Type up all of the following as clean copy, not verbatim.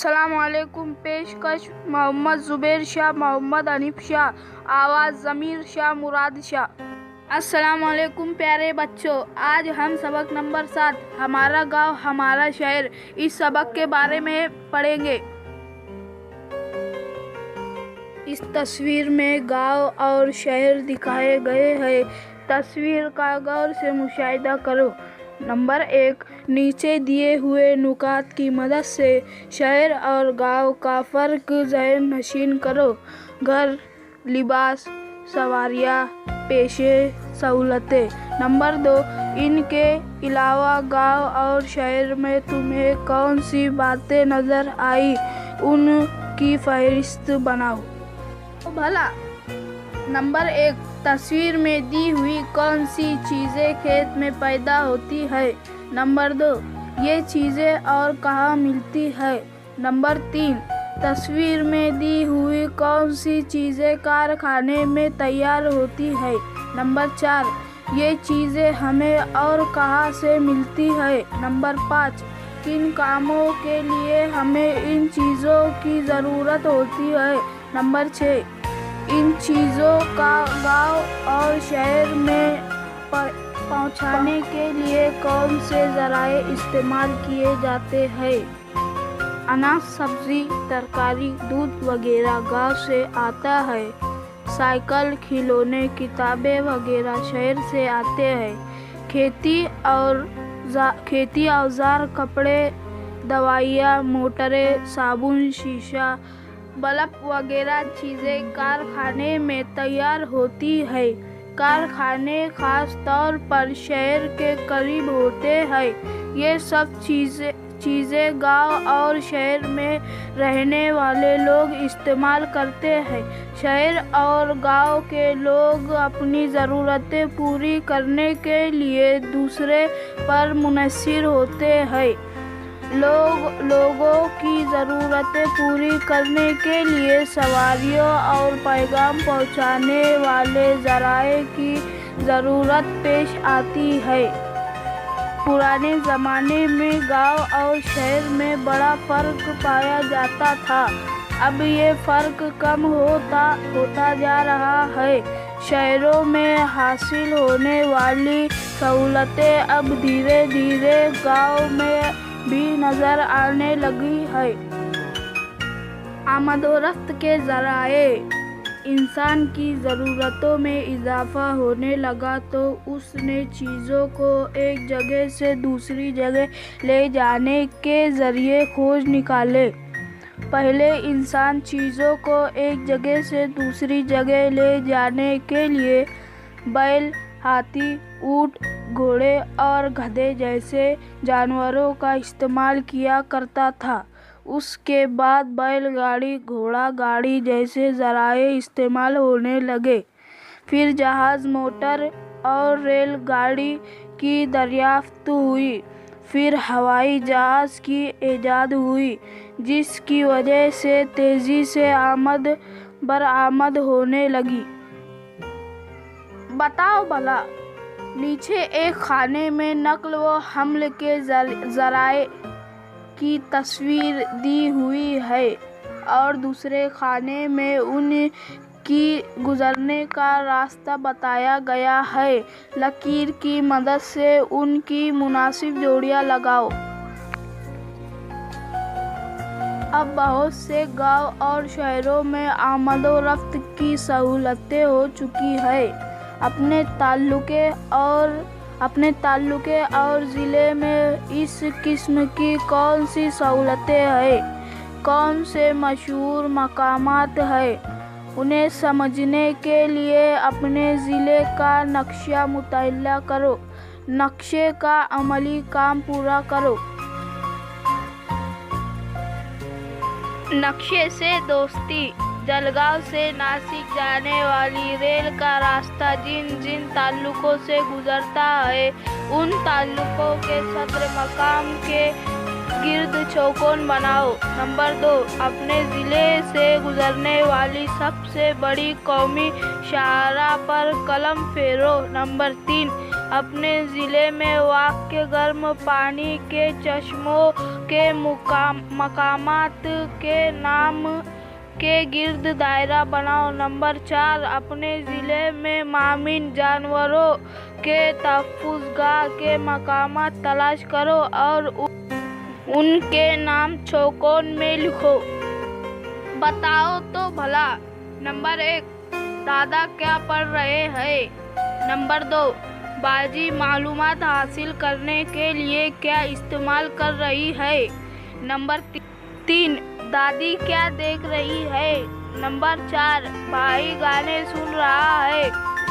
अस्सलाम वालेकुम। पेशकश मोहम्मद ज़ुबैर शाह, मोहम्मद हनीफ शाह, आवाज़ ज़मीर शाह, मुराद शाह। अस्सलाम वालेकुम प्यारे बच्चों, आज हम सबक नंबर 7 हमारा गांव हमारा शहर इस सबक के बारे में पढ़ेंगे। इस तस्वीर में गांव और शहर दिखाए गए हैं। तस्वीर का गौर से मुशाहिदा करो। नंबर 1, नीचे दिए हुए नुकात की मदद से शहर और गांव का फ़र्क ज़हन नशीन करो। घर, लिबास, सवारियाँ, पेशे, सहूलतें। नंबर 2, इनके अलावा गांव और शहर में तुम्हें कौन सी बातें नज़र आई, उनकी फहरिस्त बनाओ। भला नंबर 1, तस्वीर में दी हुई कौन सी चीज़ें खेत में पैदा होती है। नंबर 2, ये चीज़ें और कहाँ मिलती है। नंबर 3, तस्वीर में दी हुई कौन सी चीज़ें कारखाने में तैयार होती है। नंबर 4, ये चीज़ें हमें और कहाँ से मिलती है। नंबर 5, किन कामों के लिए हमें इन चीज़ों की ज़रूरत होती है। नंबर 6, इन चीज़ों का गांव और शहर में पहुंचाने के लिए कौन से ज़राए इस्तेमाल किए जाते हैं। अनाज, सब्ज़ी, तरकारी, दूध वगैरह गांव से आता है। साइकिल, खिलौने, किताबें वगैरह शहर से आते हैं। खेती औजार, कपड़े, दवाइयाँ, मोटरें, साबुन, शीशा, बल्ब वगैरह चीज़ें कारखाने में तैयार होती है। कारखाने ख़ास तौर पर शहर के करीब होते हैं। ये सब चीज़ें गांव और शहर में रहने वाले लोग इस्तेमाल करते हैं। शहर और गांव के लोग अपनी ज़रूरतें पूरी करने के लिए दूसरे पर मुनहसिर होते हैं। लोगों की ज़रूरतें पूरी करने के लिए सवारियों और पैगाम पहुंचाने वाले ज़राए की ज़रूरत पेश आती है। पुराने ज़माने में गांव और शहर में बड़ा फ़र्क पाया जाता था। अब ये फ़र्क कम होता जा रहा है। शहरों में हासिल होने वाली सहूलतें अब धीरे धीरे गांव में भी नज़र आने लगी है। आमदोरफ्त के ज़राए। इंसान की ज़रूरतों में इजाफ़ा होने लगा तो उसने चीज़ों को एक जगह से दूसरी जगह ले जाने के ज़रिए खोज निकाले। पहले इंसान चीज़ों को एक जगह से दूसरी जगह ले जाने के लिए बैल, हाथी, ऊँट, घोड़े और गधे जैसे जानवरों का इस्तेमाल किया करता था। उसके बाद बैलगाड़ी, घोड़ा गाड़ी जैसे ज़राए इस्तेमाल होने लगे। फिर जहाज़, मोटर और रेलगाड़ी की दरियाफ्त हुई। फिर हवाई जहाज़ की ईजाद हुई, जिसकी वजह से तेज़ी से आमद बरामद होने लगी। बताओ भला, नीचे एक खाने में नकल व हमल के ज़राए की तस्वीर दी हुई है और दूसरे खाने में उनकी गुजरने का रास्ता बताया गया है। लकीर की मदद से उनकी मुनासिब जोड़ियाँ लगाओ। अब बहुत से गांव और शहरों में आमदोरफ्त की सहूलतें हो चुकी है। अपने ताल्लुके और ज़िले में इस किस्म की कौन सी सहूलतें हैं, कौन से मशहूर मकामात हैं, उन्हें समझने के लिए अपने ज़िले का नक्शा मुतय्या करो। नक्शे का अमली काम पूरा करो। नक्शे से दोस्ती। जलगांव से नासिक जाने वाली रेल का रास्ता जिन जिन ताल्लुकों से गुजरता है, उन ताल्लुकों के सदर मकाम के गिर्द चौकोन बनाओ। नंबर 2, अपने ज़िले से गुजरने वाली सबसे बड़ी कौमी शाहराह पर कलम फेरो। नंबर 3, अपने ज़िले में वाक़ गर्म पानी के चश्मों के मकामात के नाम के गिर्द दायरा बनाओ। नंबर 4, अपने ज़िले में मामिन जानवरों के तहफ़्फ़ुज़गाह के मकामात तलाश करो और उनके नाम चौकोन में लिखो। बताओ तो भला। नंबर 1, दादा क्या पढ़ रहे हैं? नंबर 2, बाजी मालूमात हासिल करने के लिए क्या इस्तेमाल कर रही है? नंबर 3, दादी क्या देख रही है? नंबर 4, भाई गाने सुन रहा है,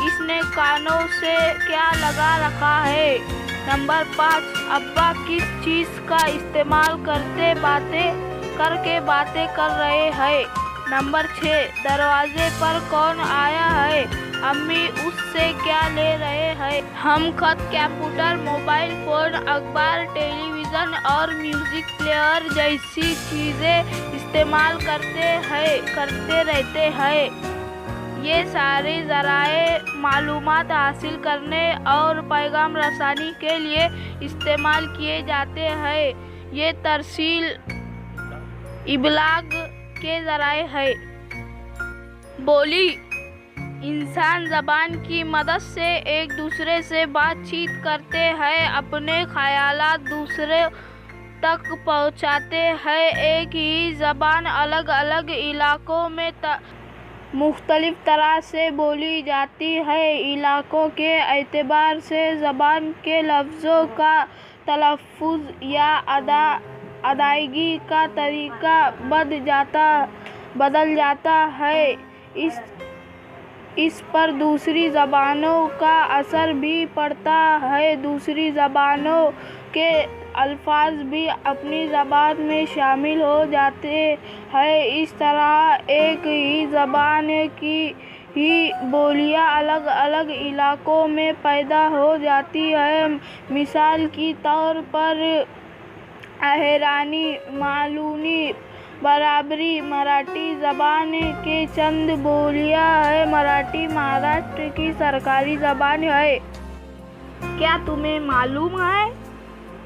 इसने कानों से क्या लगा रखा है? नंबर 5, अब्बा किस चीज़ का इस्तेमाल करके बातें कर रहे हैं? नंबर 6, दरवाजे पर कौन आया है? अम्मी उससे क्या ले रहे हैं? हम खत, कंप्यूटर, मोबाइल फ़ोन, अखबार, टेलीविज़न और म्यूज़िक प्लेयर जैसी चीज़ें इस्तेमाल करते रहते हैं। ये सारे ज़राए मालूमात हासिल करने और पैगाम रसानी के लिए इस्तेमाल किए जाते हैं। ये तरसील इबलाग के ज़राए हैं। बोली, इंसान ज़बान की मदद से एक दूसरे से बातचीत करते हैं, अपने ख़यालात दूसरे तक पहुंचाते हैं। एक ही ज़बान अलग अलग इलाकों में मुख्तलिफ तरह से बोली जाती है। इलाकों के एतबार से ज़बान के लफ्ज़ों का तलफ़्फ़ुज़ या अदायगी का तरीका बदल जाता है। इस पर दूसरी ज़बानों का असर भी पड़ता है। दूसरी ज़बानों के अल्फाज भी अपनी ज़बान में शामिल हो जाते हैं। इस तरह एक ही ज़बान की ही बोलियां अलग अलग इलाकों में पैदा हो जाती हैं। मिसाल के तौर पर अहरानी, मालूनी, बराबरी मराठी ज़बान के चंद बोलियां हैं। मराठी महाराष्ट्र की सरकारी ज़बान है। क्या तुम्हें मालूम है,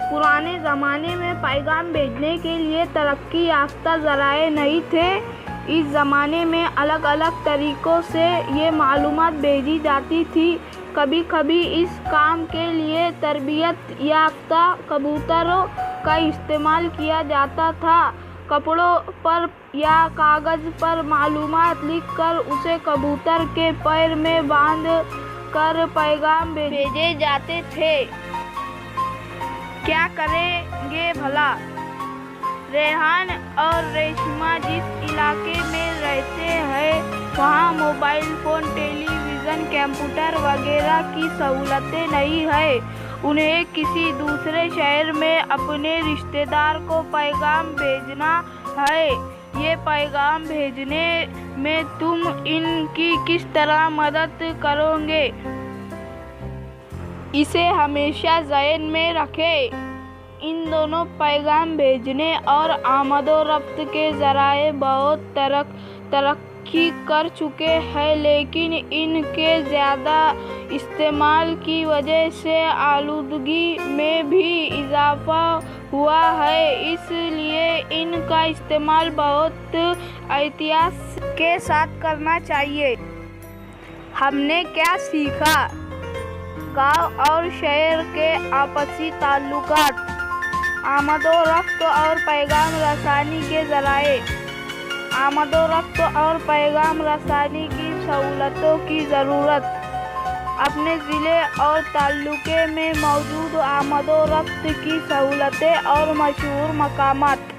पुराने ज़माने में पैगाम भेजने के लिए तरक्की याफ्ता ज़राए नहीं थे। इस ज़माने में अलग अलग तरीक़ों से ये मालूमात भेजी जाती थी। कभी कभी इस काम के लिए तरबियत याफ्ता कबूतरों का इस्तेमाल किया जाता था। कपड़ों पर या कागज़ पर मालूमात लिखकर उसे कबूतर के पैर में बांध कर पैगाम भेजे जाते थे। क्या करेंगे भला? रेहान और रेशमा जिस इलाके में रहते हैं वहाँ मोबाइल फ़ोन, टेलीविज़न, कंप्यूटर वगैरह की सहूलतें नहीं है। उन्हें किसी दूसरे शहर में अपने रिश्तेदार को पैगाम भेजना है। ये पैगाम भेजने में तुम इनकी किस तरह मदद करोगे, इसे हमेशा ज़हन में रखें। इन दोनों पैगाम भेजने और आमदोरफ्त के ज़राए बहुत तरक्की कर चुके हैं, लेकिन इनके ज़्यादा इस्तेमाल की वजह से आलूदगी में भी इजाफा हुआ है। इसलिए इनका इस्तेमाल बहुत एहतियात के साथ करना चाहिए। हमने क्या सीखा? गांव और शहर के आपसी ताल्लुकात, आमदोरफ्त और पैगाम रसानी के ज़राए, आमदोरफ्त और पैगाम रसानी की सहूलतों की ज़रूरत, अपने ज़िले और ताल्लुके में मौजूद आमदोरफ्त की सहूलतें और मशहूर मकामात।